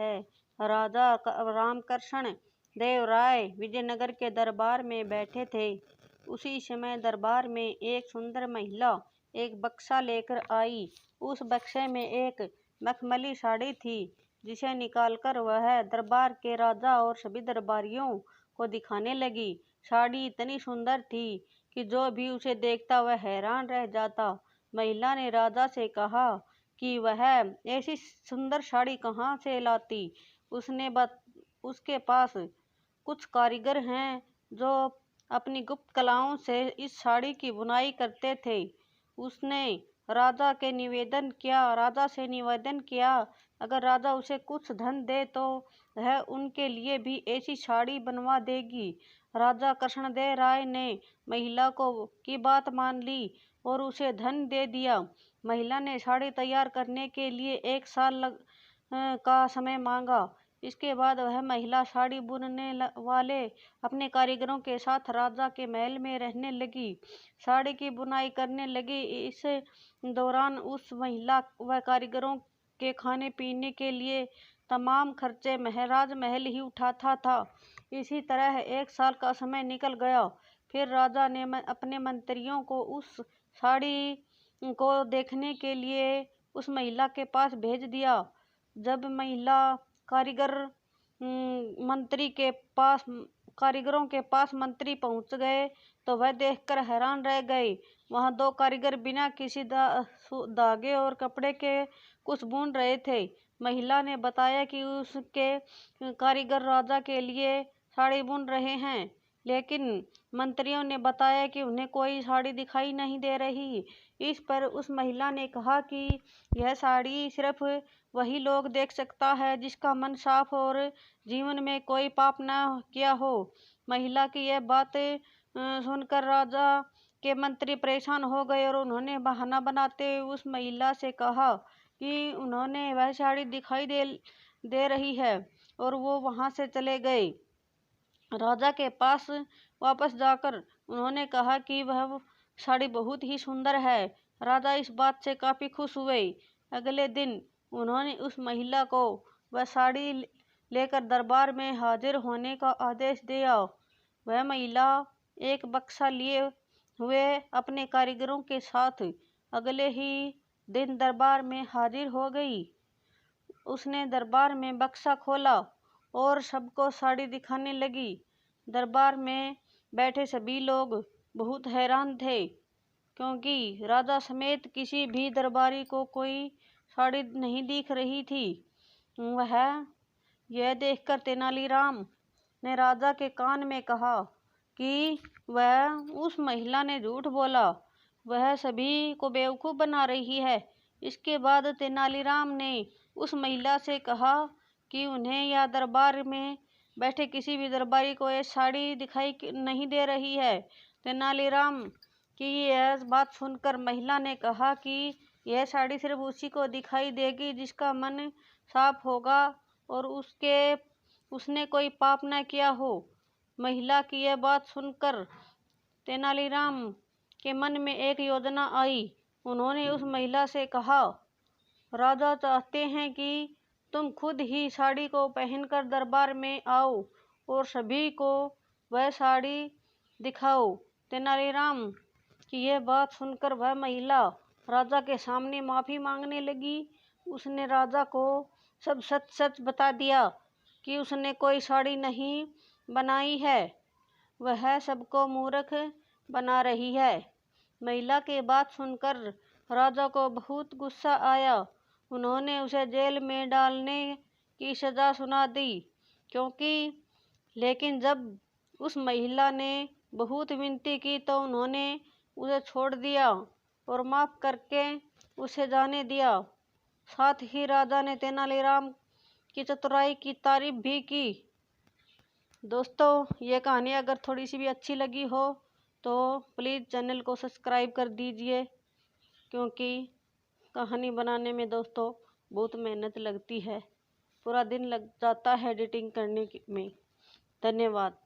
है। राजा रामकृष्ण देव राय विजयनगर के दरबार में बैठे थे। उसी समय दरबार में एक सुंदर महिला एक बक्सा लेकर आई। उस बक्से में एक मखमली साड़ी थी, जिसे निकालकर वह दरबार के राजा और सभी दरबारियों को दिखाने लगी। साड़ी इतनी सुंदर थी कि जो भी उसे देखता वह हैरान रह जाता। महिला ने राजा से कहा कि वह ऐसी सुंदर साड़ी कहाँ से लाती। उसके पास कुछ कारीगर हैं जो अपनी गुप्त कलाओं से इस साड़ी की बुनाई करते थे। उसने राजा से निवेदन किया अगर राजा उसे कुछ धन दे तो वह उनके लिए भी ऐसी साड़ी बनवा देगी। राजा कृष्णदेव राय ने महिला की बात मान ली और उसे धन दे दिया। महिला ने साड़ी तैयार करने के लिए 1 साल का समय मांगा। इसके बाद वह महिला साड़ी बुनने वाले अपने कारीगरों के साथ राजा के महल में रहने लगी, साड़ी की बुनाई करने लगी। इस दौरान उस महिला व कारीगरों के खाने पीने के लिए तमाम खर्चे महाराज महल ही उठाता था। इसी तरह 1 साल का समय निकल गया। फिर राजा ने अपने मंत्रियों को उस साड़ी को देखने के लिए उस महिला के पास भेज दिया। जब महिला कारीगरों के पास मंत्री पहुंच गए तो वह देखकर हैरान रह गए। वहां 2 कारीगर बिना किसी धागे और कपड़े के कुछ बुन रहे थे। महिला ने बताया कि उसके कारीगर राजा के लिए साड़ी बुन रहे हैं, लेकिन मंत्रियों ने बताया कि उन्हें कोई साड़ी दिखाई नहीं दे रही। इस पर उस महिला ने कहा कि यह साड़ी सिर्फ वही लोग देख सकता है जिसका मन साफ और जीवन में कोई पाप न किया हो। महिला की यह बात सुनकर राजा के मंत्री परेशान हो गए और उन्होंने बहाना बनाते हुए उस महिला से कहा कि उन्होंने वह साड़ी दिखाई दे रही है और वो वहां से चले गए। राजा के पास वापस जाकर उन्होंने कहा कि वह साड़ी बहुत ही सुंदर है। राजा इस बात से काफी खुश हुए। अगले दिन उन्होंने उस महिला को वह साड़ी लेकर दरबार में हाजिर होने का आदेश दिया। वह महिला एक बक्सा लिए हुए अपने कारीगरों के साथ अगले ही दिन दरबार में हाजिर हो गई। उसने दरबार में बक्सा खोला और सबको साड़ी दिखाने लगी। दरबार में बैठे सभी लोग बहुत हैरान थे, क्योंकि राजा समेत किसी भी दरबारी को कोई साड़ी नहीं दिख रही थी। वह यह देखकर तेनालीराम ने राजा के कान में कहा कि उस महिला ने झूठ बोला, वह सभी को बेवकूफ़ बना रही है। इसके बाद तेनालीराम ने उस महिला से कहा कि उन्हें या दरबार में बैठे किसी भी दरबारी को यह साड़ी दिखाई नहीं दे रही है। तेनालीराम की यह बात सुनकर महिला ने कहा कि यह साड़ी सिर्फ उसी को दिखाई देगी जिसका मन साफ होगा और उसने कोई पाप न किया हो। महिला की यह बात सुनकर तेनालीराम के मन में एक योजना आई। उन्होंने उस महिला से कहा, राजा चाहते हैं कि तुम खुद ही साड़ी को पहनकर दरबार में आओ और सभी को वह साड़ी दिखाओ। तेनालीराम की यह बात सुनकर वह महिला राजा के सामने माफ़ी मांगने लगी। उसने राजा को सब सच सच बता दिया कि उसने कोई साड़ी नहीं बनाई है, वह सबको मूर्ख बना रही है। महिला की बात सुनकर राजा को बहुत गुस्सा आया। उन्होंने उसे जेल में डालने की सजा सुना दी, लेकिन जब उस महिला ने बहुत विनती की तो उन्होंने उसे छोड़ दिया और माफ़ करके उसे जाने दिया। साथ ही राजा ने तेनालीराम की चतुराई की तारीफ भी की। दोस्तों, ये कहानी अगर थोड़ी सी भी अच्छी लगी हो तो प्लीज़ चैनल को सब्सक्राइब कर दीजिए, क्योंकि कहानी बनाने में दोस्तों बहुत मेहनत लगती है, पूरा दिन लग जाता है एडिटिंग करने में। धन्यवाद।